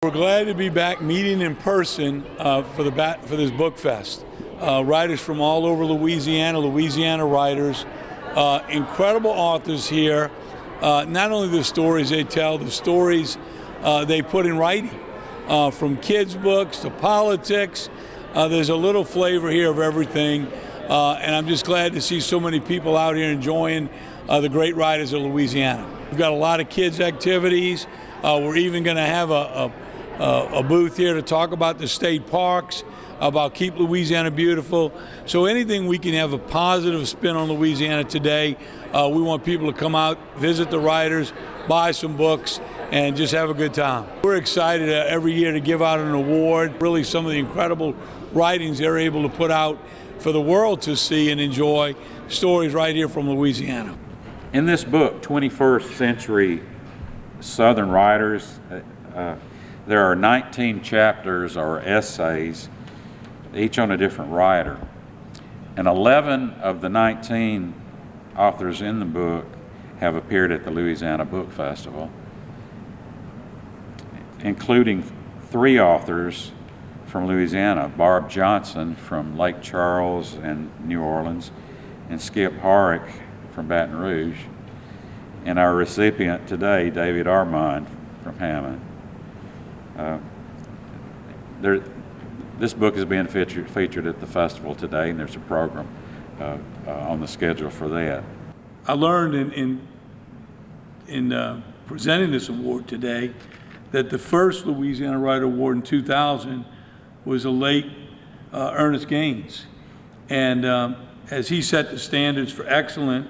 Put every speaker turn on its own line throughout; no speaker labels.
We're glad to be back meeting in person for this book fest. Writers from all over Louisiana writers, incredible authors here. Not only the stories they tell, the stories they put in writing, from kids' books to politics. There's a little flavor here of everything, and I'm just glad to see so many people out here enjoying the great writers of Louisiana. We've got a lot of kids' activities. We're even going to have a booth here to talk about the state parks, about Keep Louisiana Beautiful. So anything we can have a positive spin on Louisiana today, we want people to come out, visit the writers, buy some books, and just have a good time. We're excited every year to give out an award. Really some of the incredible writings they're able to put out for the world to see and enjoy, stories right here from Louisiana.
In this book, 21st Century Southern Writers, there are 19 chapters or essays, each on a different writer. And 11 of the 19 authors in the book have appeared at the Louisiana Book Festival, including 3 authors from Louisiana, Barb Johnson from Lake Charles and New Orleans, and Skip Harrick from Baton Rouge, and our recipient today, David Armand from Hammond. This book is being featured at the festival today, and there's a program on the schedule for that.
I learned in presenting this award today that the first Louisiana Writer Award in 2000 was a late Ernest Gaines. And as he set the standards for excellence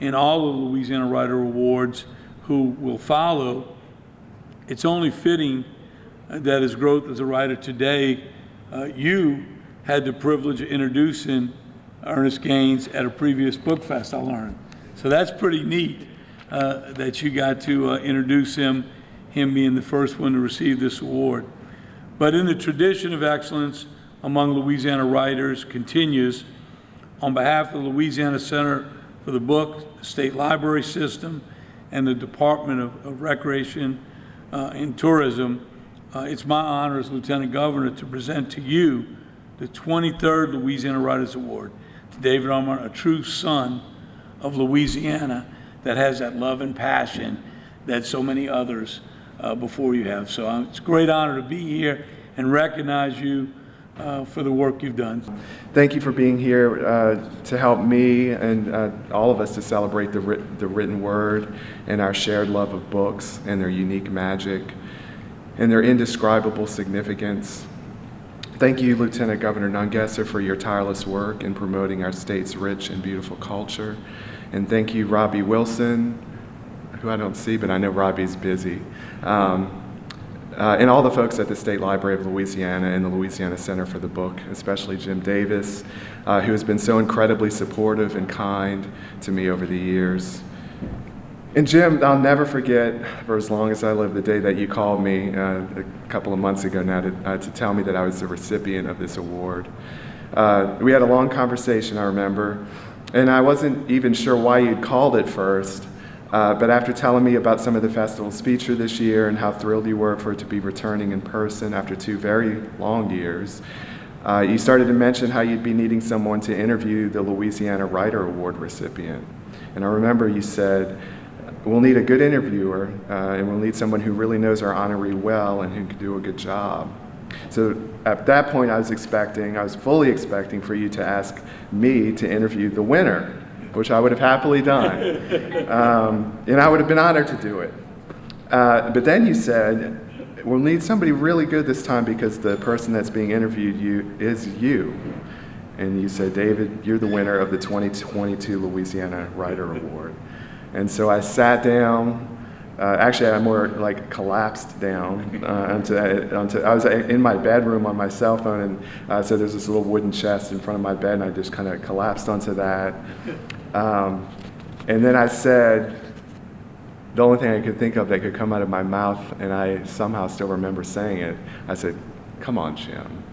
in all of the Louisiana Writer Awards who will follow, it's only fitting that his growth as a writer today, you had the privilege of introducing Ernest Gaines at a previous book fest, I learned. So that's pretty neat that you got to introduce him being the first one to receive this award. But in the tradition of excellence among Louisiana writers continues, on behalf of the Louisiana Center for the Book, the State Library System, and the Department of Recreation and Tourism, it's my honor as Lieutenant Governor to present to you the 23rd Louisiana Writers Award to David Armand, a true son of Louisiana that has that love and passion that so many others before you have. So it's a great honor to be here and recognize you for the work you've done.
Thank you for being here to help me and all of us to celebrate the written word and our shared love of books and their unique magic and their indescribable significance. Thank you, Lieutenant Governor Nungesser, for your tireless work in promoting our state's rich and beautiful culture. And thank you, Robbie Wilson, who I don't see, but I know Robbie's busy. And all the folks at the State Library of Louisiana and the Louisiana Center for the Book, especially Jim Davis, who has been so incredibly supportive and kind to me over the years. And Jim, I'll never forget for as long as I live the day that you called me a couple of months ago now to tell me that I was the recipient of this award. We had a long conversation, I remember, and I wasn't even sure why you'd called it first. But after telling me about some of the festival's feature this year and how thrilled you were for it to be returning in person after 2 very long years, you started to mention how you'd be needing someone to interview the Louisiana Writer Award recipient. And I remember you said, we'll need a good interviewer, and we'll need someone who really knows our honoree well and who can do a good job. So at that point I was fully expecting for you to ask me to interview the winner, which I would have happily done. And I would have been honored to do it. But then you said, we'll need somebody really good this time because the person that's being interviewed is you. And you said, David, you're the winner of the 2022 Louisiana Writer Award. And so I sat down, actually I more like collapsed down I was in my bedroom on my cell phone, and so there's this little wooden chest in front of my bed, and I just kind of collapsed onto that. And then I said, the only thing I could think of that could come out of my mouth, and I somehow still remember saying it, I said, come on, Jim.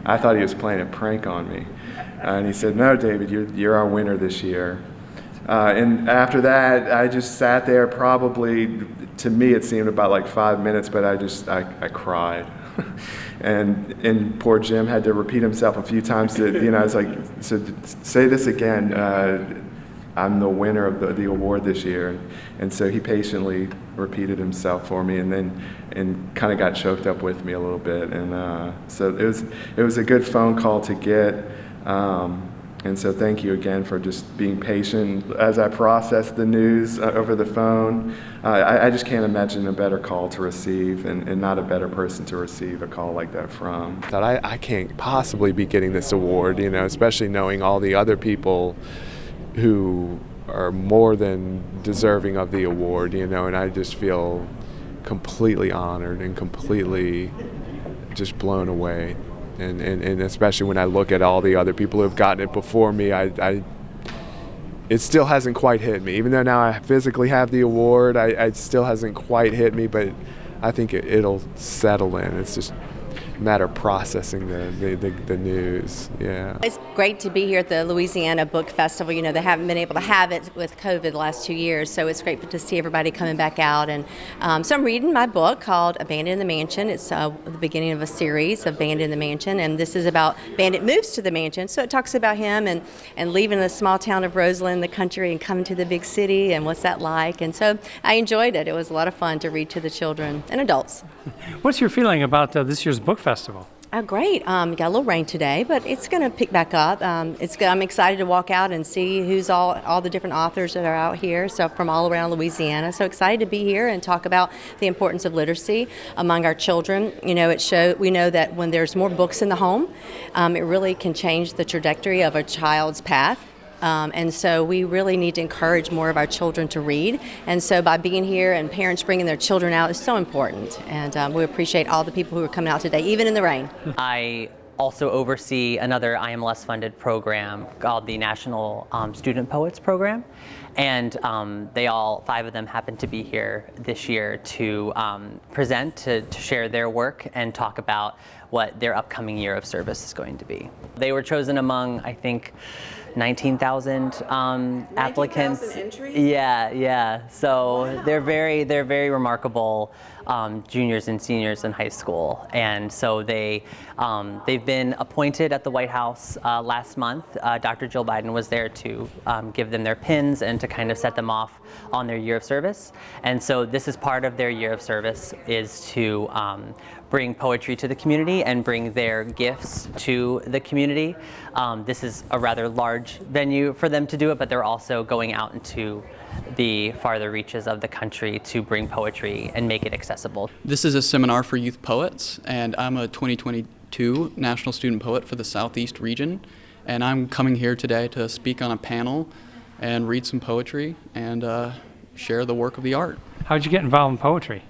I thought he was playing a prank on me. And he said, no, David, you're our winner this year. And after that, I just sat there probably, to me it seemed about like 5 minutes, but I cried. and poor Jim had to repeat himself a few times to, it's like, so say this again, I'm the winner of the award this year. And so he patiently repeated himself for me, and kind of got choked up with me a little bit. And so it was a good phone call to get. And so thank you again for just being patient as I processed the news over the phone. I just can't imagine a better call to receive, and not a better person to receive a call like that from.
That I can't possibly be getting this award, especially knowing all the other people who are more than deserving of the award, and I just feel completely honored and completely just blown away. And especially when I look at all the other people who have gotten it before me, it still hasn't quite hit me. Even though now I physically have the award, it still hasn't quite hit me, but I think it'll settle in. It's just a matter of processing the news. Yeah.
It's great to be here at the Louisiana Book Festival. They haven't been able to have it with COVID the last 2 years, so it's great to see everybody coming back out. And so I'm reading my book called Abandoned in the Mansion. It's the beginning of a series of Abandoned in the Mansion, and this is about Bandit moves to the mansion. So it talks about him and leaving the small town of Roseland, the country, and coming to the big city, and what's that like. And so I enjoyed it. It was a lot of fun to read to the children and adults.
What's your feeling about this year's book festival?
Great. Got a little rain today, but it's going to pick back up. I'm excited to walk out and see who's all the different authors that are out here, so from all around Louisiana. So excited to be here and talk about the importance of literacy among our children. We know that when there's more books in the home, it really can change the trajectory of a child's path. And so we really need to encourage more of our children to read. And so by being here and parents bringing their children out is so important. And we appreciate all the people who are coming out today, even in the rain.
I also oversee another IMLS funded program called the National Student Poets Program. And they all, 5 of them, happen to be here this year to present, to share their work and talk about what their upcoming year of service is going to be. They were chosen among, I think, 19,000 applicants.
19,000 entries?
Yeah. So they're very remarkable juniors and seniors in high school, and so they've been appointed at the White House last month. Dr. Jill Biden was there to give them their pins and to kind of set them off on their year of service. And so this is part of their year of service, is to bring poetry to the community and bring their gifts to the community. This is a rather large venue for them to do it, but they're also going out into the farther reaches of the country to bring poetry and make it accessible.
This is a seminar for youth poets, and I'm a 2022 National Student Poet for the Southeast region, and I'm coming here today to speak on a panel and read some poetry and share the work of the art.
How did you get involved in poetry?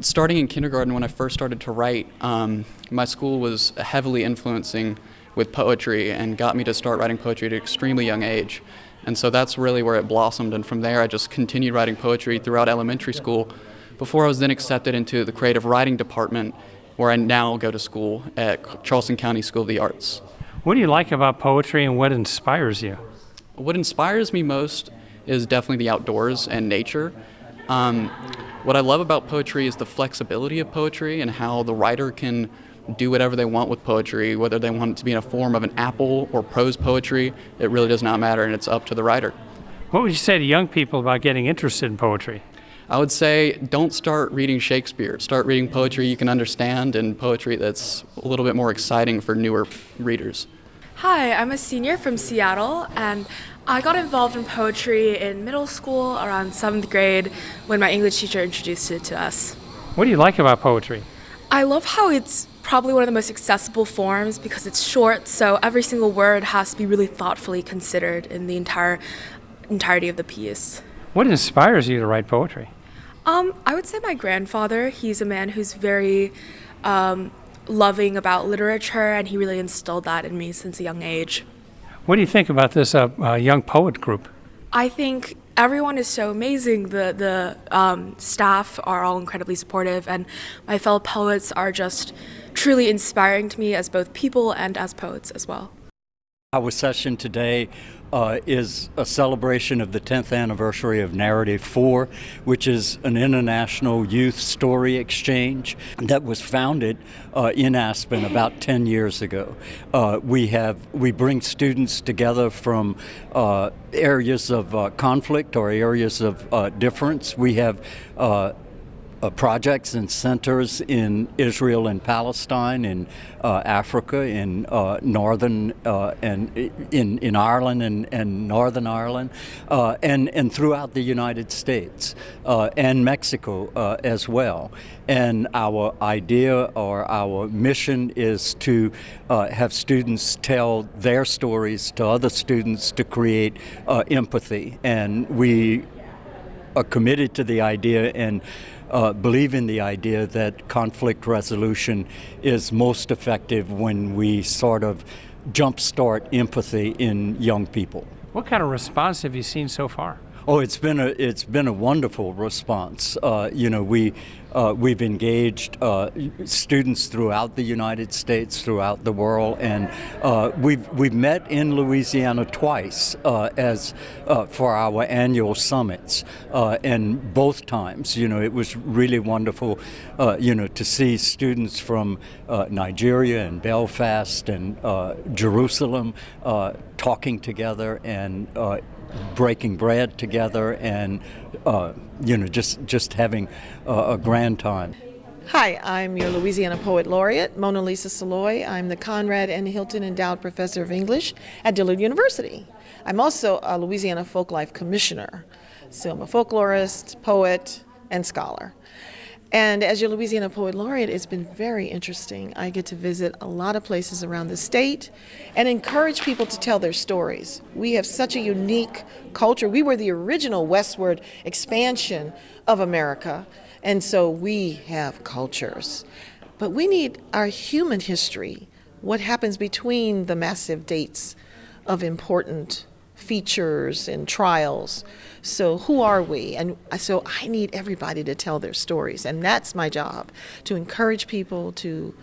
Starting in kindergarten, when I first started to write, my school was heavily influencing with poetry and got me to start writing poetry at an extremely young age. And so that's really where it blossomed, and from there I just continued writing poetry throughout elementary school before I was then accepted into the creative writing department, where I now go to school at Charleston County School of the Arts.
What do you like about poetry, and what inspires you?
What inspires me most is definitely the outdoors and nature. What I love about poetry is the flexibility of poetry and how the writer can do whatever they want with poetry, whether they want it to be in a form of an apple or prose poetry. It really does not matter, and it's up to the writer.
What would you say to young people about getting interested in poetry?
I would say don't start reading Shakespeare. Start reading poetry you can understand, and poetry that's a little bit more exciting for newer readers.
Hi, I'm a senior from Seattle, and I got involved in poetry in middle school around 7th grade when my English teacher introduced it to us.
What do you like about poetry?
I love how it's probably one of the most accessible forms because it's short, so every single word has to be really thoughtfully considered in the entirety of the piece.
What inspires you to write poetry?
I would say my grandfather. He's a man who's very loving about literature, and he really instilled that in me since a young age.
What do you think about this young poet group?
I think everyone is so amazing. The staff are all incredibly supportive, and my fellow poets are just truly inspiring to me as both people and as poets as well.
Our session today is a celebration of the 10th anniversary of Narrative 4, which is an international youth story exchange that was founded in Aspen about 10 years ago. We bring students together from areas of conflict or areas of difference. We have projects and centers in Israel and Palestine, in Africa, in northern and in Ireland and Northern Ireland, and throughout the United States and Mexico as well. And our idea or our mission is to have students tell their stories to other students to create empathy. And we are committed to the idea and believe in the idea that conflict resolution is most effective when we sort of jumpstart empathy in young people.
What kind of response have you seen so far?
Oh, it's been a wonderful response. We've engaged students throughout the United States, throughout the world, and we've met in Louisiana twice for our annual summits, and both times, it was really wonderful, to see students from Nigeria and Belfast and Jerusalem talking together and breaking bread together and just having a grand time.
Hi, I'm your Louisiana Poet Laureate, Mona Lisa Saloy. I'm the Conrad N. Hilton Endowed Professor of English at Dillard University. I'm also a Louisiana Folklife Commissioner, so I'm a folklorist, poet, and scholar. And as your Louisiana Poet Laureate, it's been very interesting. I get to visit a lot of places around the state and encourage people to tell their stories. We have such a unique culture. We were the original westward expansion of America, and so we have cultures. But we need our human history, what happens between the massive dates of important features and trials. So who are we? And so I need everybody to tell their stories. And that's my job, to encourage people to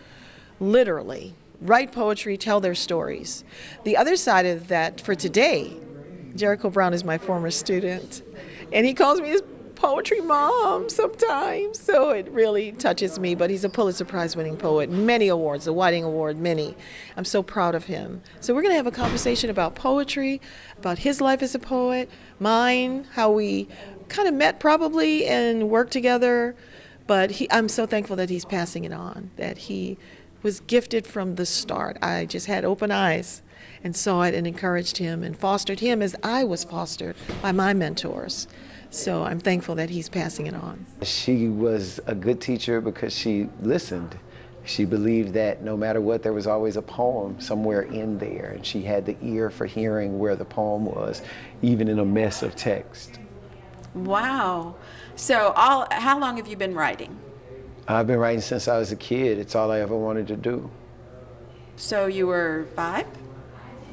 literally write poetry, tell their stories. The other side of that for today, Jericho Brown is my former student, and he calls me his poetry mom sometimes, so it really touches me. But he's a Pulitzer Prize winning poet, many awards, the Whiting Award, many. I'm so proud of him. So we're going to have a conversation about poetry, about his life as a poet, mine, how we kind of met probably and worked together. But I'm so thankful that he's passing it on, that he was gifted from the start. I just had open eyes and saw it and encouraged him and fostered him as I was fostered by my mentors. So I'm thankful that he's passing it on.
She was a good teacher because she listened. She believed that no matter what, there was always a poem somewhere in there, and she had the ear for hearing where the poem was, even in a mess of text.
Wow. So how long have you been writing?
I've been writing since I was a kid. It's all I ever wanted to do.
So you were 5?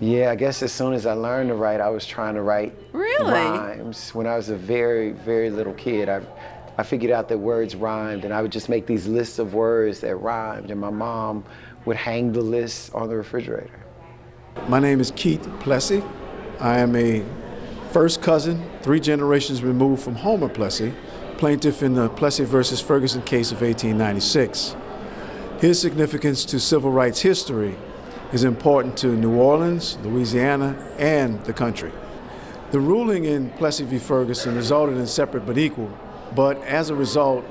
Yeah, I guess as soon as I learned to write, I was trying to write rhymes. When I was a very, very little kid, I figured out that words rhymed, and I would just make these lists of words that rhymed, and my mom would hang the lists on the refrigerator.
My name is Keith Plessy. I am a first cousin, 3 generations removed from Homer Plessy, plaintiff in the Plessy versus Ferguson case of 1896. His significance to civil rights history is important to New Orleans, Louisiana, and the country. The ruling in Plessy v. Ferguson resulted in separate but equal, but as a result,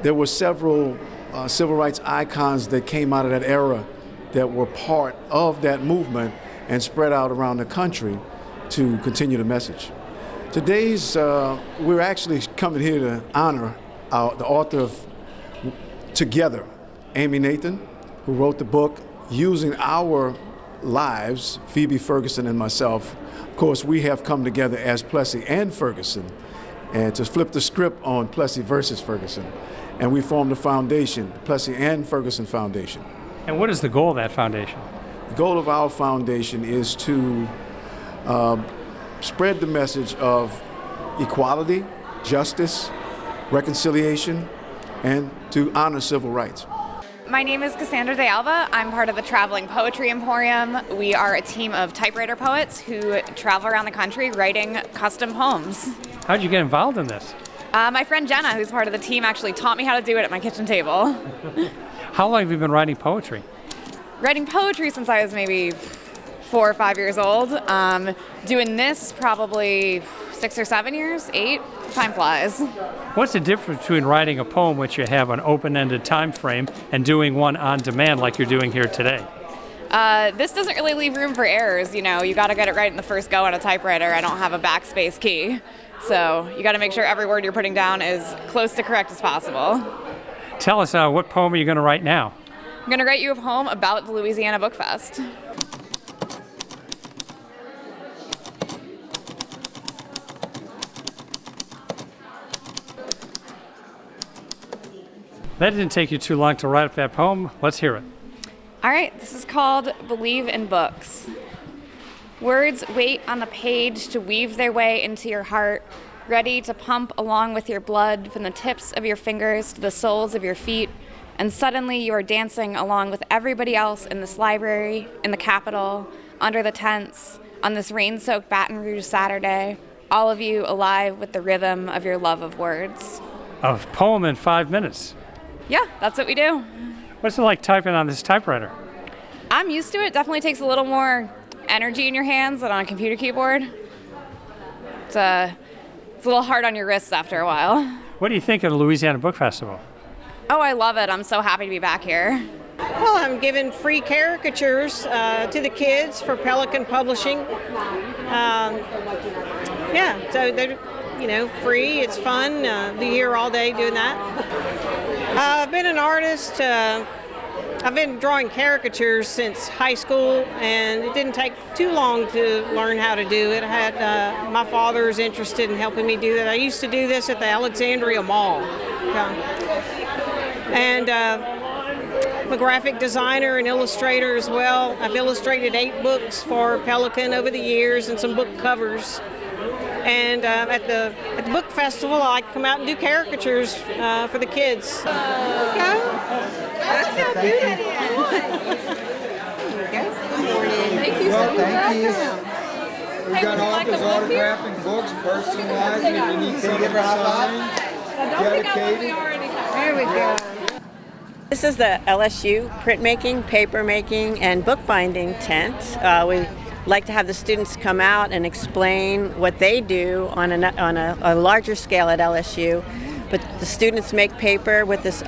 there were several civil rights icons that came out of that era that were part of that movement and spread out around the country to continue the message. We're actually coming here to honor the author of Together, Amy Nathan, who wrote the book using our lives, Phoebe Ferguson and myself. Of course, we have come together as Plessy and Ferguson, and to flip the script on Plessy versus Ferguson. And we formed a foundation, Plessy and Ferguson Foundation.
And what is the goal of that foundation?
The goal of our foundation is to spread the message of equality, justice, reconciliation, and to honor civil rights.
My name is Cassandra de Alba. I'm part of the Traveling Poetry Emporium. We are a team of typewriter poets who travel around the country writing custom poems.
How'd you get involved in this?
My friend Jenna, who's part of the team, actually taught me how to do it at my kitchen table.
How long have you been writing poetry?
Writing poetry since I was maybe 4 or 5 years old. Doing this probably 6 or 7 years, 8. Time flies.
What's the difference between writing a poem, which you have an open-ended time frame, and doing one on demand like you're doing here today?
This doesn't really leave room for errors. You know, you got to get it right in the first go on a typewriter. I don't have a backspace key. So you got to make sure every word you're putting down is close to correct as possible.
Tell us, what poem are you going to write now?
I'm going to write you a poem about the Louisiana Book Fest.
That didn't take you too long to write up that poem. Let's hear it.
All right, this is called Believe in Books. Words wait on the page to weave their way into your heart, ready to pump along with your blood from the tips of your fingers to the soles of your feet, and suddenly you are dancing along with everybody else in this library, in the Capitol, under the tents, on this rain-soaked Baton Rouge Saturday, all of you alive with the rhythm of your love of words.
A poem in 5 minutes.
Yeah, that's what we do.
What's it like typing on this typewriter?
I'm used to it. Definitely takes a little more energy in your hands than on a computer keyboard. It's a little hard on your wrists after a while.
What do you think of the Louisiana Book Festival?
Oh, I love it. I'm so happy to be back here.
Well, I'm giving free caricatures to the kids for Pelican Publishing. Yeah, so they're, free. It's fun. Be here all day doing that. I've been an artist. I've been drawing caricatures since high school, and it didn't take too long to learn how to do it. I had my father's interested in helping me do that. I used to do this at the Alexandria Mall. And I'm a graphic designer and illustrator as well. I've illustrated 8 books for Pelican over the years and some book covers. And at the book festival, I come out and do caricatures for the kids.
That's how good it is. Thank you so much.
Thank you. We've got authors autographing books, personalized, if you need something signed, dedicated.
There we go.
This is the LSU printmaking, papermaking, and bookbinding tent. We like to have the students come out and explain what they do on a larger scale at LSU. But the students make paper with this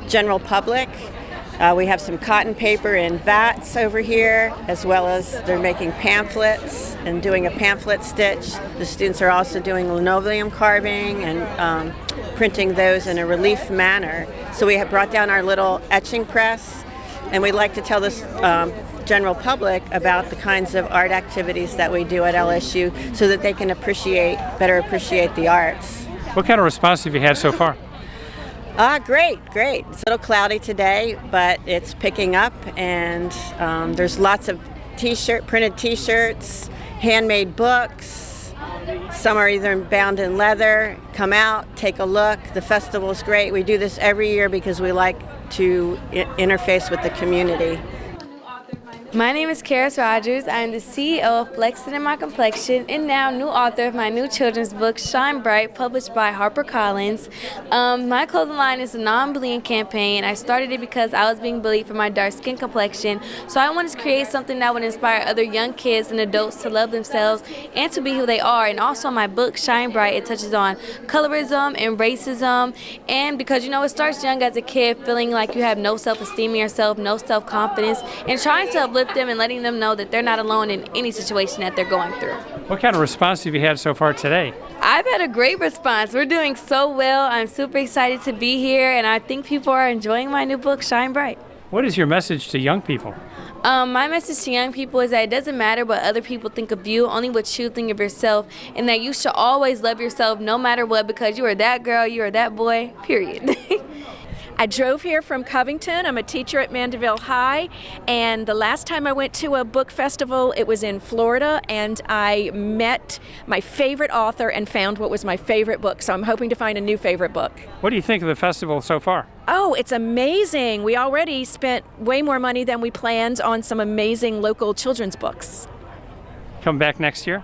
general public. We have some cotton paper in vats over here, as well as they're making pamphlets and doing a pamphlet stitch. The students are also doing linoleum carving and printing those in a relief manner. So we have brought down our little etching press, and we like to tell this general public about the kinds of art activities that we do at LSU so that they can better appreciate the arts.
What kind of response have you had so far?
Great. It's a little cloudy today, but it's picking up, and there's lots of printed t-shirts, handmade books. Some are either bound in leather. Come out, take a look. The festival's great. We do this every year because we like to interface with the community.
My name is Kheris Rogers. I am the CEO of Flexing in My Complexion and now new author of my new children's book, Shine Bright, published by HarperCollins. My clothing line is a non-bullying campaign. I started it because I was being bullied for my dark skin complexion. So I wanted to create something that would inspire other young kids and adults to love themselves and to be who they are. And also my book, Shine Bright, it touches on colorism and racism. And because, it starts young as a kid, feeling like you have no self-esteem in yourself, no self-confidence, and trying to uplift them and letting them know that they're not alone in any situation that they're going through.
What kind of response have you had so far today?
I've had a great response. We're doing so well. I'm super excited to be here, and I think people are enjoying my new book, Shine Bright.
What is your message to young people?
My message to young people is that it doesn't matter what other people think of you, only what you think of yourself, and that you should always love yourself no matter what, because you are that girl, you are that boy, period.
I drove here from Covington. I'm a teacher at Mandeville High, and the last time I went to a book festival, it was in Florida, and I met my favorite author and found what was my favorite book, so I'm hoping to find a new favorite book.
What do you think of the festival so far?
Oh, it's amazing. We already spent way more money than we planned on some amazing local children's books.
Come back next year?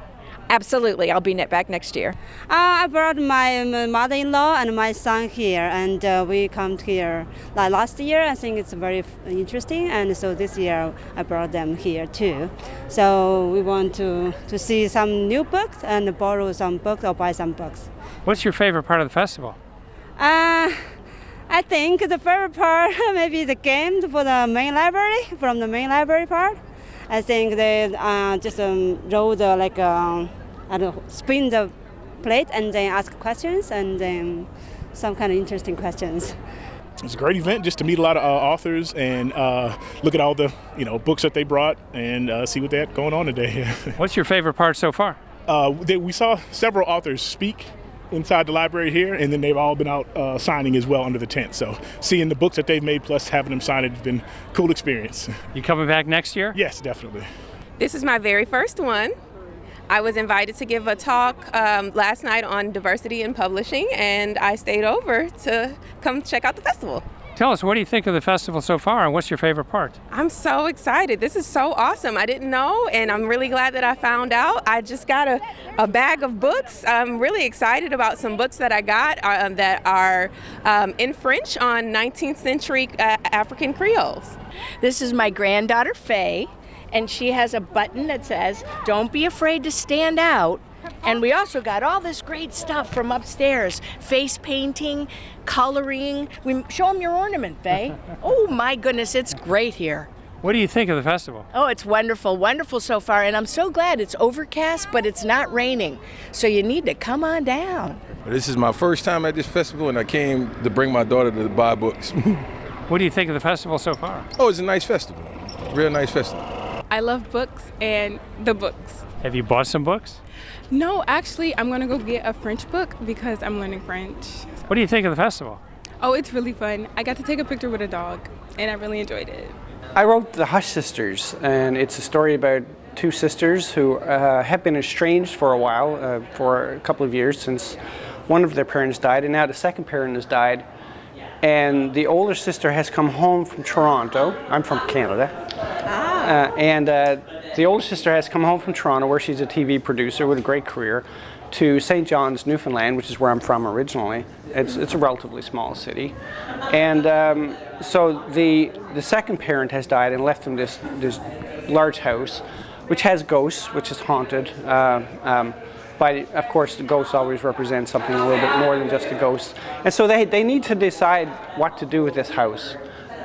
Absolutely. I'll be back next year.
I brought my mother-in-law and my son here, and we come here like last year. I think it's very interesting, and so this year I brought them here too. So we want to see some new books and borrow some books or buy some books.
What's your favorite part of the festival?
I think the favorite part maybe the game for the main library, from the main library part. I think they just roll the I don't know, spin the plate and then ask questions and then some kind of interesting questions.
It's a great event just to meet a lot of authors and look at all the books that they brought and see what they had going on today.
What's your favorite part so far?
We saw several authors speak inside the library here, and then they've all been out signing as well under the tent. So seeing the books that they've made plus having them sign it has been a cool experience.
You coming back next year?
Yes, definitely.
This is my very first one. I was invited to give a talk last night on diversity in publishing, and I stayed over to come check out the festival.
Tell us, what do you think of the festival so far, and what's your favorite part?
I'm so excited. This is so awesome. I didn't know, and I'm really glad that I found out. I just got a bag of books. I'm really excited about some books that I got that are in French on 19th century African Creoles.
This is my granddaughter, Faye, and she has a button that says, "Don't be afraid to stand out." And we also got all this great stuff from upstairs, face painting, coloring. Show them your ornament, Faye. Oh my goodness, it's great here.
What do you think of the festival?
Oh, it's wonderful, wonderful so far, and I'm so glad it's overcast, but it's not raining. So you need to come on down.
This is my first time at this festival, and I came to bring my daughter to buy books.
What do you think of the festival so far?
Oh, it's a nice festival, real nice festival.
I love books and the books.
Have you bought some books?
No, actually, I'm going to go get a French book because I'm learning French.
What do you think of the festival?
Oh, it's really fun. I got to take a picture with a dog, and I really enjoyed it.
I wrote The Hush Sisters, and it's a story about two sisters who have been estranged for a while, for a couple of years since one of their parents died, and now the second parent has died. And the older sister has come home from Toronto. I'm from Canada. The older sister has come home from Toronto, where she's a TV producer with a great career, to St. John's, Newfoundland, which is where I'm from originally. It's a relatively small city. And so the second parent has died and left them this large house, which has ghosts, which is haunted. But of course, the ghosts always represent something a little bit more than just a ghost. And so they need to decide what to do with this house.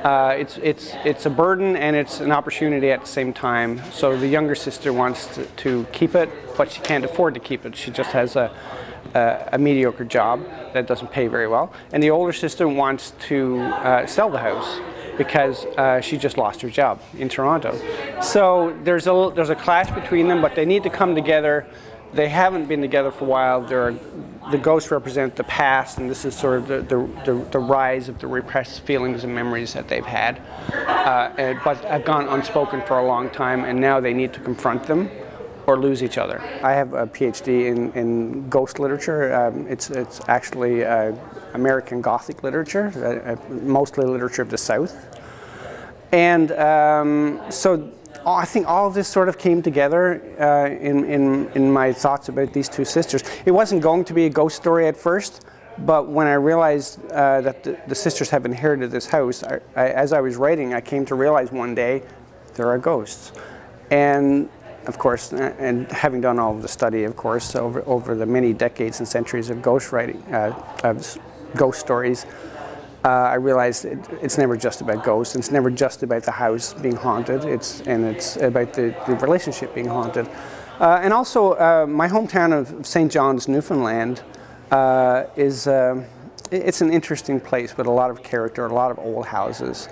It's a burden and it's an opportunity at the same time. So the younger sister wants to keep it, but she can't afford to keep it. She just has a mediocre job that doesn't pay very well. And the older sister wants to sell the house because she just lost her job in Toronto. So there's a clash between them, but they need to come together. They haven't been together for a while. The ghosts represent the past, and this is sort of the rise of the repressed feelings and memories that they've had, but have gone unspoken for a long time, and now they need to confront them or lose each other. I have a PhD in ghost literature. It's actually American Gothic literature, mostly literature of the South. And so I think all of this sort of came together in my thoughts about these two sisters. It wasn't going to be a ghost story at first, but when I realized that the sisters have inherited this house, as I was writing, I came to realize one day there are ghosts. And of course, and having done all of the study, of course, over the many decades and centuries of ghost writing, of ghost stories, I realized it's never just about ghosts. It's never just about the house being haunted. It's about the relationship being haunted. And also, my hometown of St. John's, Newfoundland, it's an interesting place with a lot of character, a lot of old houses.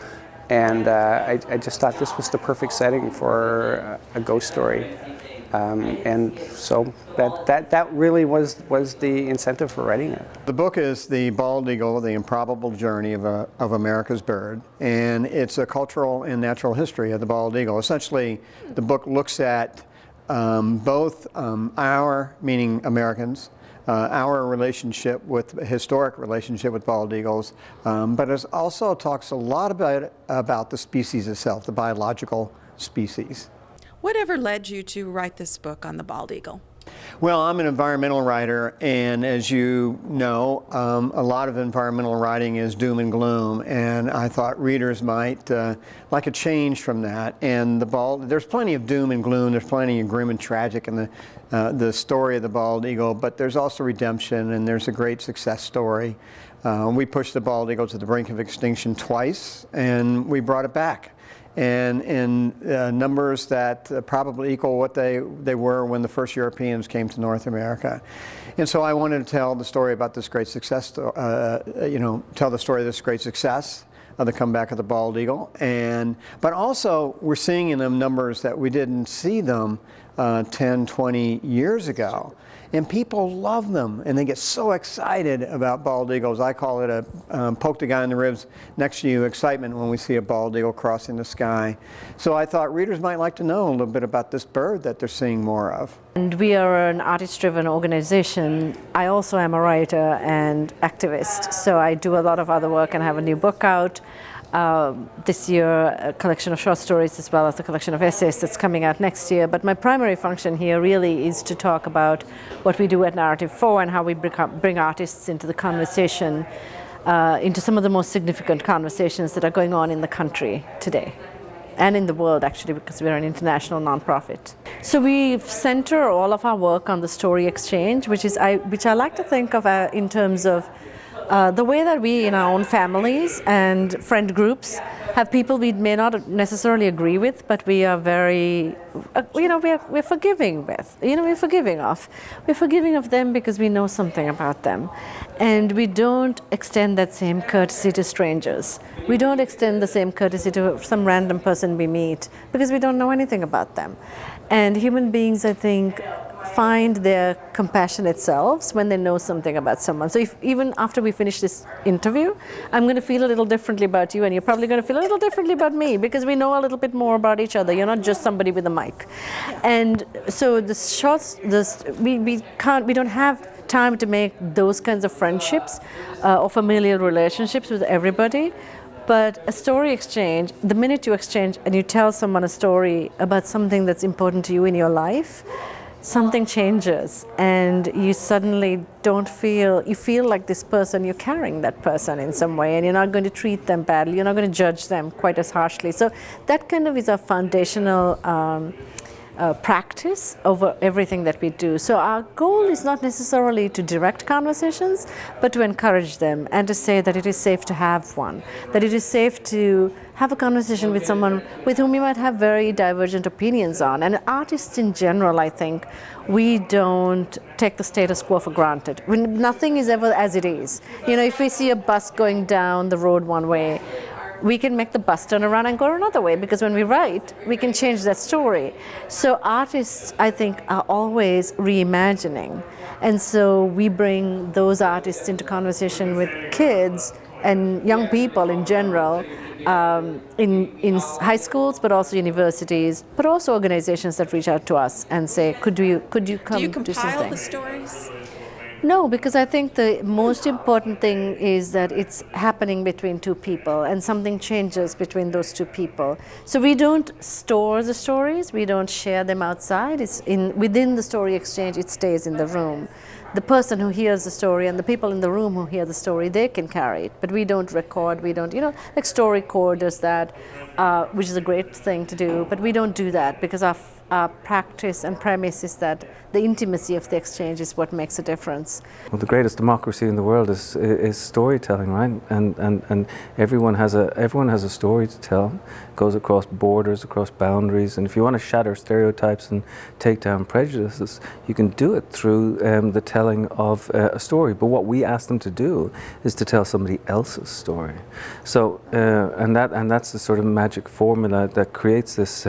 And I just thought this was the perfect setting for a ghost story. And so that really was the incentive for writing it.
The book is The Bald Eagle, The Improbable Journey of America's Bird, and it's a cultural and natural history of the bald eagle. Essentially, the book looks at both our, meaning Americans, our relationship historic relationship with bald eagles, but it also talks a lot about the species itself, the biological species.
Whatever led you to write this book on the bald eagle?
Well, I'm an environmental writer, and as you know, a lot of environmental writing is doom and gloom, and I thought readers might like a change from that. And there's plenty of doom and gloom, there's plenty of grim and tragic in the story of the bald eagle, but there's also redemption, and there's a great success story. We pushed the bald eagle to the brink of extinction twice, and we brought it back. And in numbers that probably equal what they were when the first Europeans came to North America. And so I wanted to tell the story about this great success, tell the story of this great success of the comeback of the bald eagle. But also we're seeing in them numbers that we didn't see them 10, 20 years ago. And people love them, and they get so excited about bald eagles. I call it a poke the guy in the ribs next to you excitement when we see a bald eagle crossing the sky. So I thought readers might like to know a little bit about this bird that they're seeing more of.
And we are an artist-driven organization. I also am a writer and activist, so I do a lot of other work and have a new book out. This year, a collection of short stories as well as a collection of essays that's coming out next year. But my primary function here really is to talk about what we do at Narrative 4 and how we bring artists into the conversation, into some of the most significant conversations that are going on in the country today. And in the world, actually, because we're an international nonprofit. So we center all of our work on the story exchange, which I like to think of in terms of the way that we, in our own families and friend groups, have people we may not necessarily agree with, but we are very, we're forgiving with. We're forgiving of. We're forgiving of them because we know something about them. And we don't extend that same courtesy to strangers. We don't extend the same courtesy to some random person we meet because we don't know anything about them. And human beings, I think, find their compassionate selves when they know something about someone. So even after we finish this interview, I'm going to feel a little differently about you, and you're probably going to feel a little differently about me because we know a little bit more about each other. You're not just somebody with a mic. And so the shots, we don't have time to make those kinds of friendships or familial relationships with everybody. But a story exchange, the minute you exchange and you tell someone a story about something that's important to you in your life, something changes, and you suddenly you feel like this person, you're carrying that person in some way, and you're not going to treat them badly, you're not going to judge them quite as harshly. So that kind of is a foundational practice over everything that we do. So our goal is not necessarily to direct conversations, but to encourage them and to say that it is safe to have one, that it is safe to have a conversation with someone with whom you might have very divergent opinions on. And artists in general, I think, we don't take the status quo for granted. Nothing is ever as it is. If we see a bus going down the road one way, we can make the bus turn around and go another way, because when we write, we can change that story. So artists, I think, are always reimagining. And so we bring those artists into conversation with kids and young people in general, in high schools, but also universities, but also organizations that reach out to us and say, could you come do something?
Do you compile the stories?
No, because I think the most important thing is that it's happening between two people and something changes between those two people. So we don't store the stories, we don't share them outside. It's within the story exchange, it stays in the room. The person who hears the story and the people in the room who hear the story, they can carry it, but we don't record, we don't, like StoryCorps does that, which is a great thing to do, but we don't do that because our practice and premise is that the intimacy of the exchange is what makes a difference.
Well, the greatest democracy in the world is storytelling, right? And everyone has a story to tell. It goes across borders, across boundaries, and if you want to shatter stereotypes and take down prejudices, you can do it through the telling of a story. But what we ask them to do is to tell somebody else's story. So and that's the sort of magic formula that creates this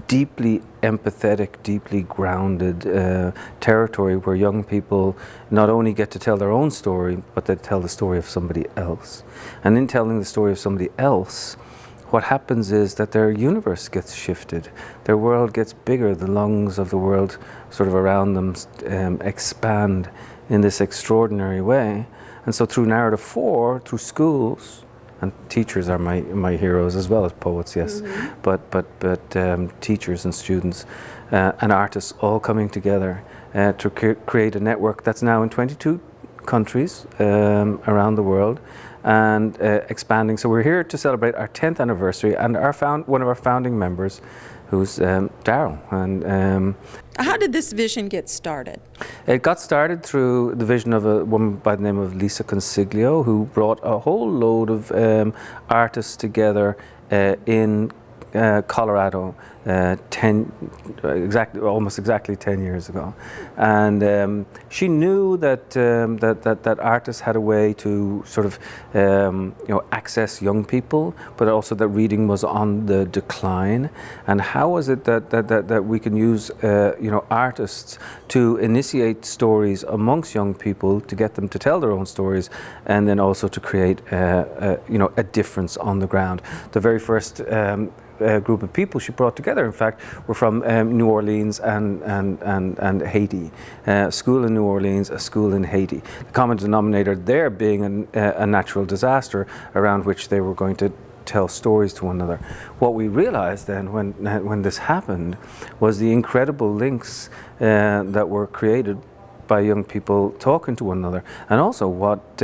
deeply empathetic, deeply grounded territory where young people not only get to tell their own story, but they tell the story of somebody else. And in telling the story of somebody else, what happens is that their universe gets shifted, their world gets bigger, the lungs of the world sort of around them expand in this extraordinary way. And so through narrative 4, through schools, and teachers are my heroes as well as poets, yes, but teachers and students and artists all coming together to create a network that's now in 22 countries around the world, and expanding. So we're here to celebrate our 10th anniversary, and one of our founding members, who's Darrell. And
how did this vision get started?
It got started through the vision of a woman by the name of Lisa Consiglio, who brought a whole load of artists together in Colorado almost exactly 10 years ago, and she knew that artists had a way to sort of access young people, but also that reading was on the decline. And how is it that we can use artists to initiate stories amongst young people, to get them to tell their own stories, and then also to create a difference on the ground. The very first group of people she brought together, in fact, were from New Orleans and Haiti. A school in New Orleans, a school in Haiti. The common denominator there being a natural disaster around which they were going to tell stories to one another. What we realized then when this happened was the incredible links that were created by young people talking to one another, and also what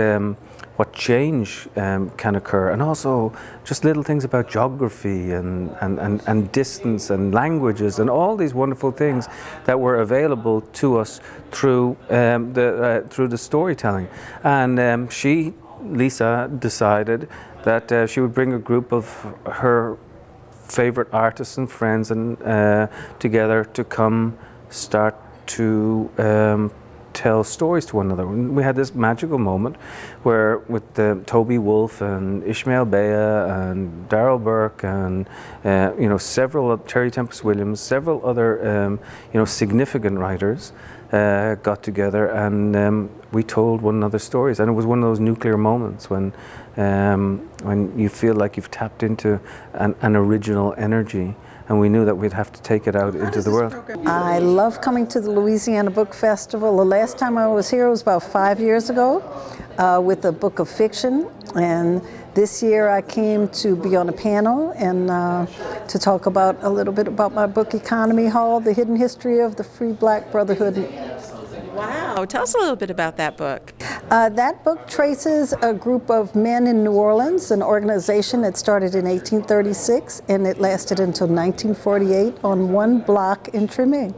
change can occur, and also just little things about geography and distance and languages and all these wonderful things that were available to us through the storytelling. And Lisa decided that she would bring a group of her favorite artists and friends together to come start to tell stories to one another. We had this magical moment where with Toby Wolfe and Ishmael Bea and Darrell Bourque and several Terry Tempest Williams, several other significant writers got together, and we told one another stories. And it was one of those nuclear moments when you feel like you've tapped into an original energy. And we knew that we'd have to take it out into the world.
I love coming to the Louisiana Book Festival. The last time I was here was about 5 years ago with a book of fiction. And this year I came to be on a panel and to talk about a little bit about my book, Economy Hall, The Hidden History of the Free Black Brotherhood.
Wow, tell us a little bit about that book.
That book traces a group of men in New Orleans, an organization that started in 1836 and it lasted until 1948 on one block in Treme.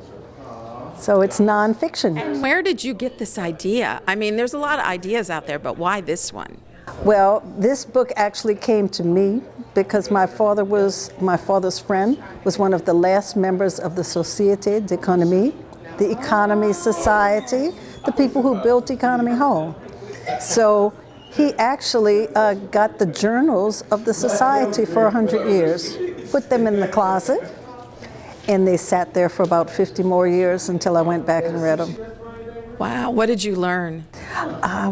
So it's nonfiction.
And where did you get this idea? I mean, there's a lot of ideas out there, but why this one?
Well, this book actually came to me because my father's friend was one of the last members of the Société d'Économie, the Economy Society, the people who built Economy Hall. So he actually got the journals of the society for 100 years, put them in the closet, and they sat there for about 50 more years until I went back and read them.
Wow, what did you learn?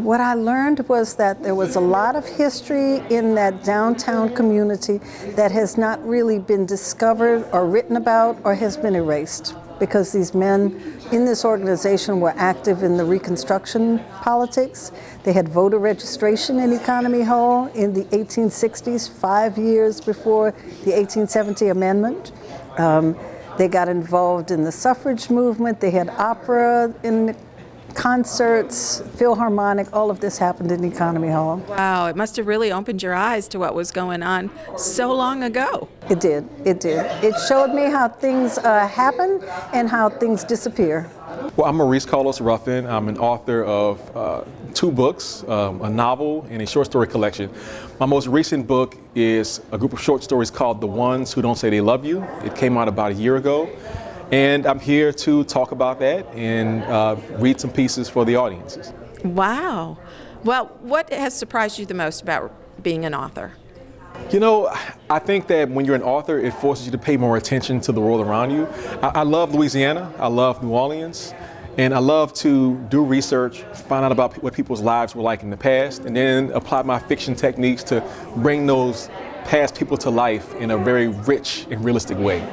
What I learned was that there was a lot of history in that downtown community that has not really been discovered or written about or has been erased, because these men in this organization were active in the Reconstruction politics. They had voter registration in Economy Hall in the 1860s, 5 years before the 1870 amendment. They got involved in the suffrage movement. They had opera in concerts, Philharmonic, all of this happened in Economy Hall.
Wow, it must have really opened your eyes to what was going on so long ago.
It did, it did. It showed me how things happen and how things disappear.
Well, I'm Maurice Ruffin. I'm an author of 2 books, a novel and a short story collection. My most recent book is a group of short stories called The Ones Who Don't Say They Love You. It came out about a year ago. And I'm here to talk about that and read some pieces for the audiences.
Wow. Well, what has surprised you the most about being an author?
You know, I think that when you're an author, it forces you to pay more attention to the world around you. I love Louisiana, I love New Orleans, and I love to do research, find out about what people's lives were like in the past, and then apply my fiction techniques to bring those past people to life in a very rich and realistic way.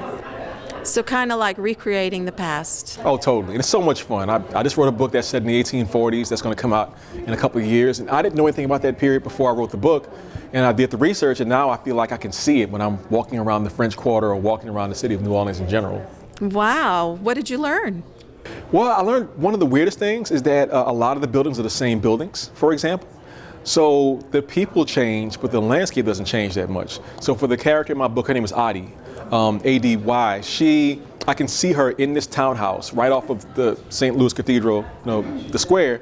So kind of like recreating the past.
Oh, totally. And it's so much fun. I just wrote a book that's set in the 1840s that's going to come out in a couple of years. And I didn't know anything about that period before I wrote the book. And I did the research, and now I feel like I can see it when I'm walking around the French Quarter or walking around the city of New Orleans in general.
Wow. What did you learn?
Well, I learned one of the weirdest things is that a lot of the buildings are the same buildings, for example. So the people change, but the landscape doesn't change that much. So for the character in my book, her name is Addie, A-D-Y. I can see her in this townhouse right off of the St. Louis Cathedral, the square,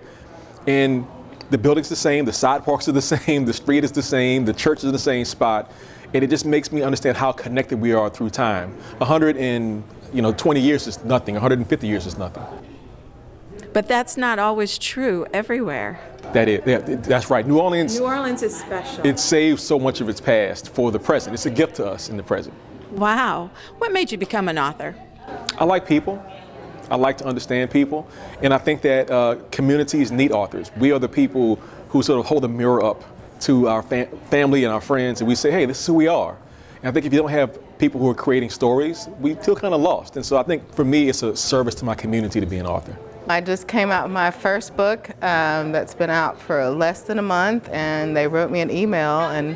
and the building's the same, the sidewalks are the same, the street is the same, the church is in the same spot, and it just makes me understand how connected we are through time. 120 years is nothing, 150 years is nothing.
But that's not always true everywhere.
That's right. New Orleans
is special.
It saves so much of its past for the present. It's a gift to us in the present.
Wow. What made you become an author?
I like people. I like to understand people. And I think that communities need authors. We are the people who sort of hold a mirror up to our family and our friends, and we say, hey, this is who we are. And I think if you don't have people who are creating stories, we feel kind of lost. And so I think for me, it's a service to my community to be an author.
I just came out with my first book that's been out for less than a month, and they wrote me an email and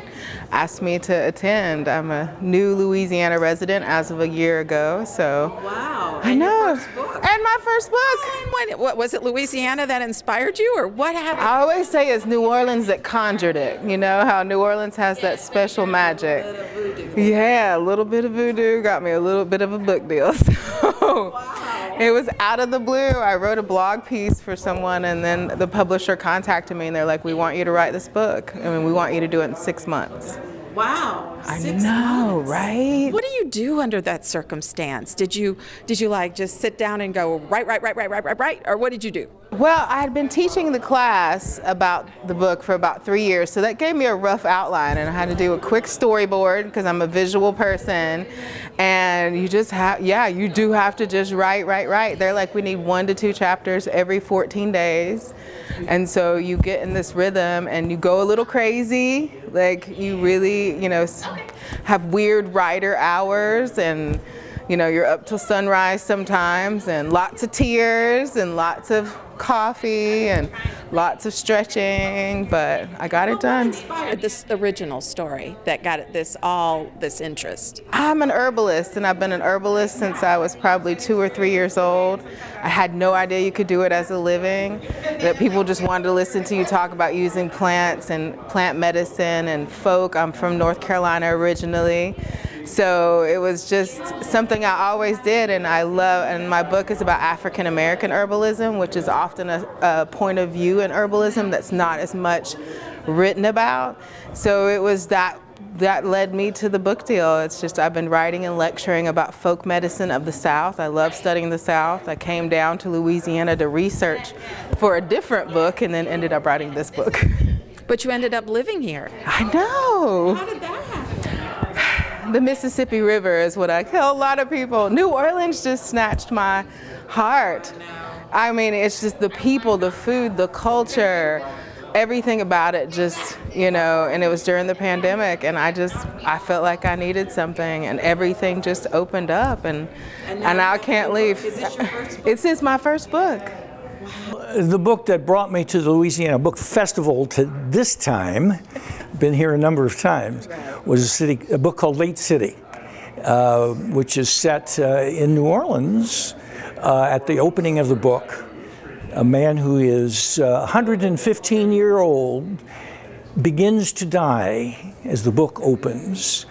asked me to attend. I'm a new Louisiana resident as of a year ago, so.
Wow.
I know. And my first book.
Oh, and what was it, Louisiana that inspired you, or what happened?
I always say it's New Orleans that conjured it. You know how New Orleans has that special magic.
A little bit of voodoo.
Yeah, a little bit of voodoo got me a little bit of a book deal. So. Wow. It was out of the blue. I wrote a blog piece for someone, and then the publisher contacted me, and they're like, we want you to write this book. I mean, we want you to do it in 6 months.
Wow.
I know, right?
What do you do under that circumstance? Did you like just sit down and go write, or what did you do?
Well, I had been teaching the class about the book for about 3 years, so that gave me a rough outline, and I had to do a quick storyboard because I'm a visual person, and you just have, you do have to just write. They're like, we need 1 to 2 chapters every 14 days, and so you get in this rhythm and you go a little crazy, like you really, have weird writer hours, and you're up till sunrise sometimes, and lots of tears and lots of coffee and lots of stretching, but I got it done.
What inspired this original story that got this interest?
I'm an herbalist, and I've been an herbalist since I was probably 2 or 3 years old. I had no idea you could do it as a living, that people just wanted to listen to you talk about using plants and plant medicine and folk. I'm from North Carolina originally. So it was just something I always did, and I love, and my book is about African American herbalism, which is often a point of view in herbalism that's not as much written about. So it was that led me to the book deal. It's just I've been writing and lecturing about folk medicine of the South. I love studying the South. I came down to Louisiana to research for a different book, and then ended up writing this book.
But you ended up living here.
I know.
How did that happen?
The Mississippi River is what I tell a lot of people. New Orleans just snatched my heart. I mean, it's just the people, the food, the culture, everything about it just, and it was during the pandemic, and I felt like I needed something, and everything just opened up, and now I can't leave.
Is this your first book?
This is my first book.
The book that brought me to the Louisiana Book Festival to this time, been here a number of times, was a book called Late City, which is set in New Orleans at the opening of the book. A man who is 115-year-old begins to die as the book opens.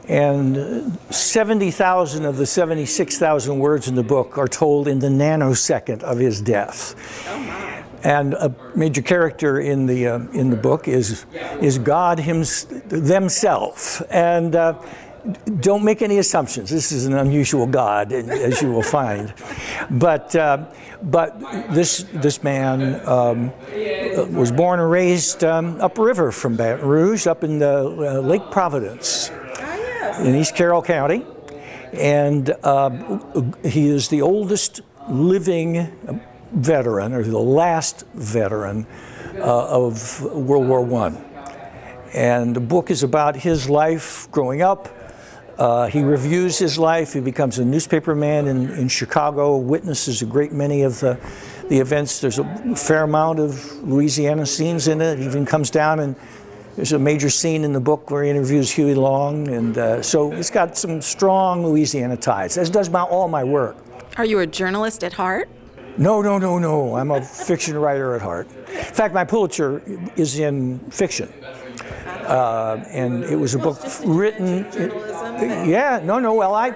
And 70,000 of the 76,000 words in the book are told in the nanosecond of his death. And a major character in the book is God themselves. And don't make any assumptions. This is an unusual God, as you will find. But this man was born and raised upriver from Baton Rouge, up in Lake Providence, in East Carroll County, and he is the oldest living veteran, or the last veteran of World War I. And the book is about his life growing up. He reviews his life. He becomes a newspaperman in Chicago, witnesses a great many of the events. There's a fair amount of Louisiana scenes in it. He even comes down, and there's a major scene in the book where he interviews Huey Long. And so it's got some strong Louisiana ties, as does all my work.
Are you a journalist at heart?
No. I'm a fiction writer at heart. In fact, my Pulitzer is in fiction. And it was a book written. Well,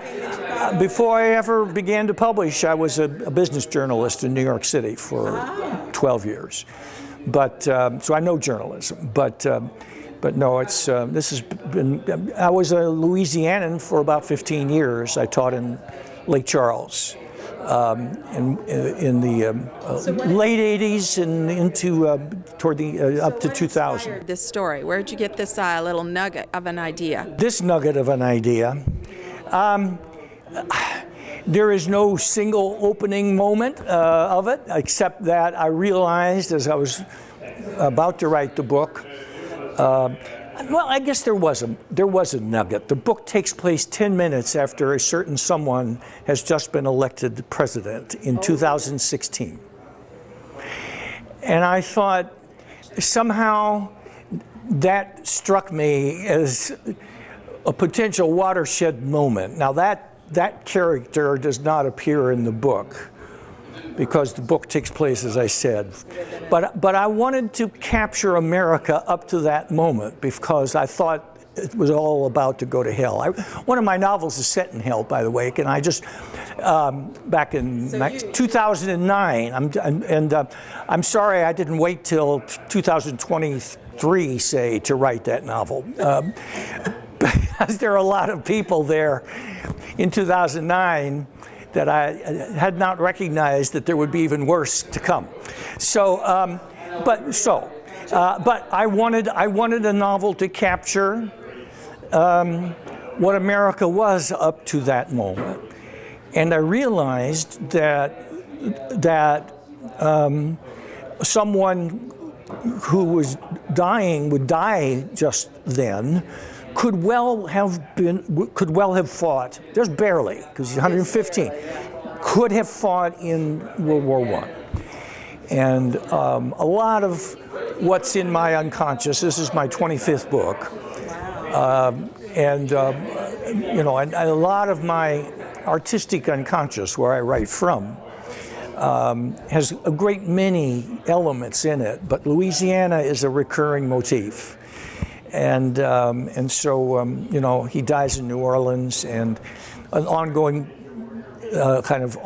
before I ever began to publish, I was a business journalist in New York City for 12 years. But so I know journalism. But no, it's this has been. I was a Louisianan for about 15 years. I taught in Lake Charles. In the late 80s and into toward the up to 2000.
This story, where'd you get this little nugget of an idea?
This nugget of an idea, there is no single opening moment of it, except that I realized as I was about to write the book. Well, I guess there was a nugget. The book takes place 10 minutes after a certain someone has just been elected president in 2016. And I thought somehow that struck me as a potential watershed moment. Now that character does not appear in the book, because the book takes place, as I said. But I wanted to capture America up to that moment, because I thought it was all about to go to hell. One of my novels is set in hell, by the way. And I just, back in 2009, I'm sorry I didn't wait till 2023, say, to write that novel. Because there are a lot of people there in 2009 that I had not recognized that there would be even worse to come. So, but I wanted a novel to capture what America was up to that moment, and I realized that someone who was dying would die just then. Could well have fought, there's barely, because he's 115, could have fought in World War I. And a lot of what's in my unconscious, this is my 25th book, and a lot of my artistic unconscious, where I write from, has a great many elements in it, but Louisiana is a recurring motif. And so he dies in New Orleans, and an ongoing kind of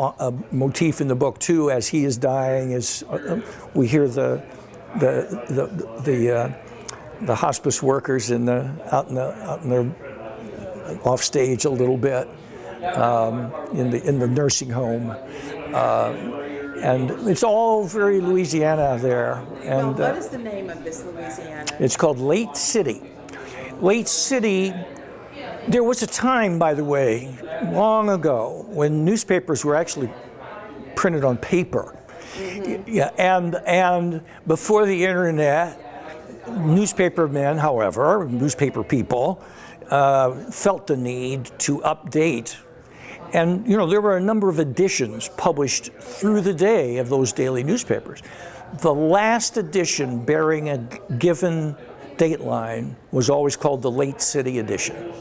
motif in the book too, as he is dying, is we hear the hospice workers out in their off stage a little bit in the nursing home. And it's all very Louisiana there. And
what is the name of this Louisiana?
It's called Late City. Late City, there was a time, by the way, long ago, when newspapers were actually printed on paper. Mm-hmm. Yeah, and before the internet, newspaper men, however, newspaper people, felt the need to update. And there were a number of editions published through the day of those daily newspapers. The last edition bearing a given dateline was always called the Late City edition.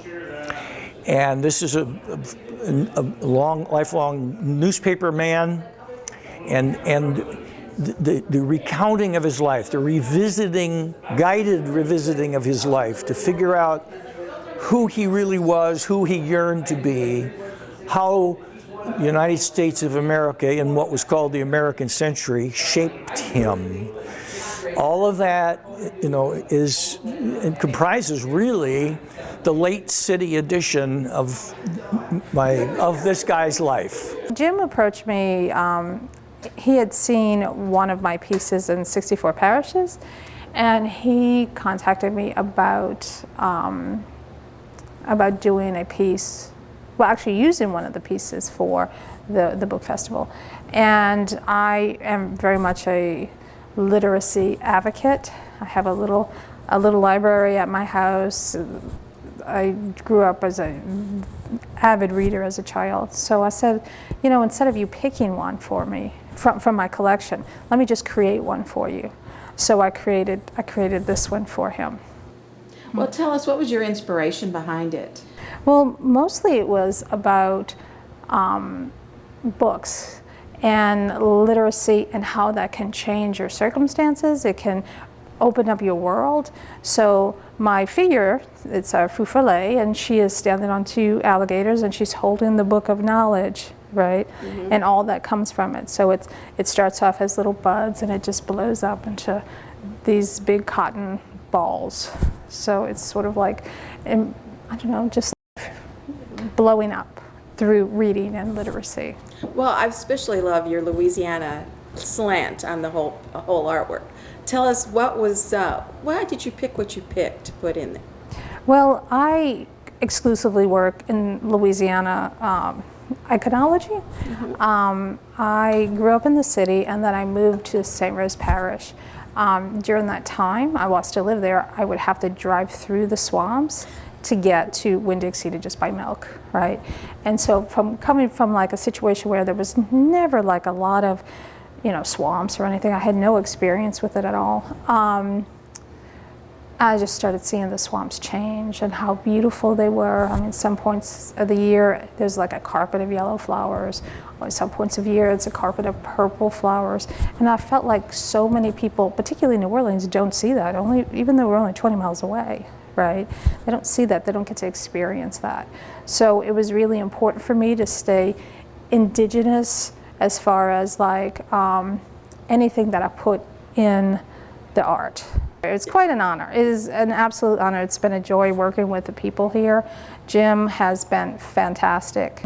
And this is a lifelong newspaper man, and the recounting of his life, the guided revisiting of his life to figure out who he really was, who he yearned to be, how the United States of America in what was called the American century shaped him. all of that, it comprises really the late city edition of this guy's life.
Jim approached me. He had seen one of my pieces in 64 parishes, and he contacted me about doing a piece, well, actually using one of the pieces for the book festival. And I am very much a literacy advocate. I have a little library at my house. I grew up as an avid reader as a child. So I said, instead of you picking one for me from my collection, let me just create one for you. So I created this one for him.
Well, tell us, what was your inspiration behind it?
Well, mostly it was about books and literacy and how that can change your circumstances. It can open up your world. So my figure, it's a Fufale, and she is standing on 2 alligators, and she's holding the book of knowledge, right? Mm-hmm. And all that comes from it. So it starts off as little buds, and it just blows up into these big cotton balls. So it's sort of like, just blowing up through reading and literacy.
Well, I especially love your Louisiana slant on the whole artwork. Tell us, why did you pick what you picked to put in there?
Well, I exclusively work in Louisiana iconology. Mm-hmm. I grew up in the city, and then I moved to St. Rose Parish. During that time, I was to live there, I would have to drive through the swamps to get to Winn-Dixie to just buy milk, right? And so coming from like a situation where there was never like a lot of, swamps or anything, I had no experience with it at all. I just started seeing the swamps change and how beautiful they were. I mean, some points of the year, there's like a carpet of yellow flowers. Or some points of year, it's a carpet of purple flowers. And I felt like so many people, particularly New Orleans, don't see that, even though we're only 20 miles away. Right? They don't see that, they don't get to experience that. So it was really important for me to stay indigenous as far as like anything that I put in the art. It's quite an honor. It is an absolute honor. It's been a joy working with the people here. Jim has been fantastic.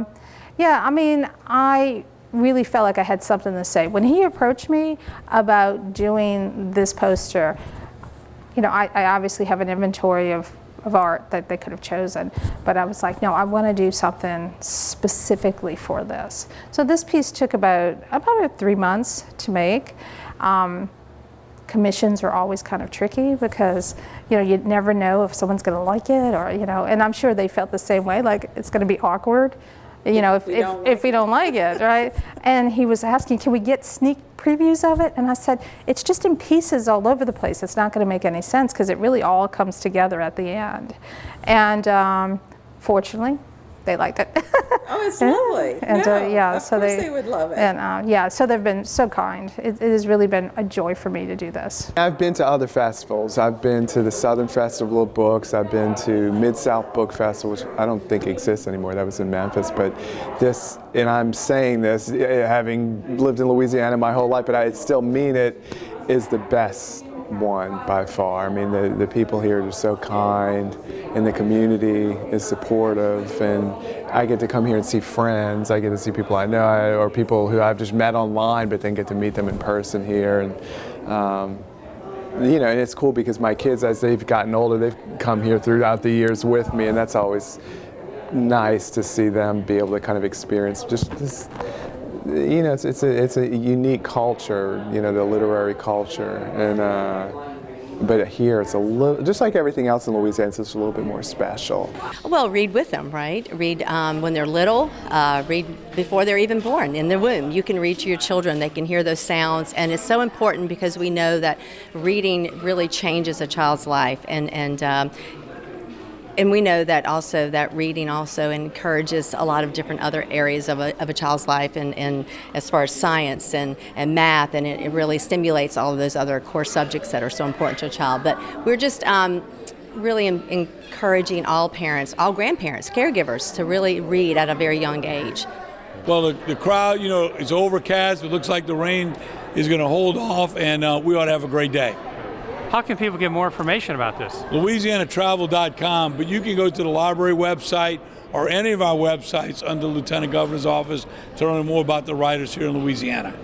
Yeah, I mean, I really felt like I had something to say. When he approached me about doing this poster, I obviously have an inventory of art that they could have chosen, but I was like, no, I want to do something specifically for this. So this piece took about 3 months to make. Commissions are always kind of tricky because, you never know if someone's going to like it or, and I'm sure they felt the same way, like it's going to be awkward. If we don't like it, right? And he was asking, can we get sneak previews of it? And I said, it's just in pieces all over the place. It's not going to make any sense because it really all comes together at the end. And fortunately, they liked it.
Oh, it's lovely.
And
of course they would love it.
And so they've been so kind. It has really been a joy for me to do this.
I've been to other festivals. I've been to the Southern Festival of Books. I've been to Mid-South Book Festival, which I don't think exists anymore. That was in Memphis. But this, and I'm saying this, having lived in Louisiana my whole life, but I still mean it, is the best one by far. I mean, the people here are just so kind, and the community is supportive, and I get to come here and see friends. I get to see people I know or people who I've just met online, but then get to meet them in person here. And and it's cool because my kids, as they've gotten older, they've come here throughout the years with me, and that's always nice to see them be able to kind of experience just this. It's a unique culture, the literary culture, and but here it's a little, just like everything else in Louisiana, it's just a little bit more special.
Well, read with them, right? Read when they're little, read before they're even born, in their womb. You can read to your children, they can hear those sounds, and it's so important because we know that reading really changes a child's life, and we know that also that reading also encourages a lot of different other areas of a child's life, and as far as science and math, and it really stimulates all of those other core subjects that are so important to a child. But we're just really encouraging all parents, all grandparents, caregivers to really read at a very young age.
Well, the crowd, it's overcast. It looks like the rain is going to hold off, and we ought to have a great day.
How can people get more information about this?
LouisianaTravel.com, but you can go to the library website or any of our websites under the Lieutenant Governor's office to learn more about the writers here in Louisiana.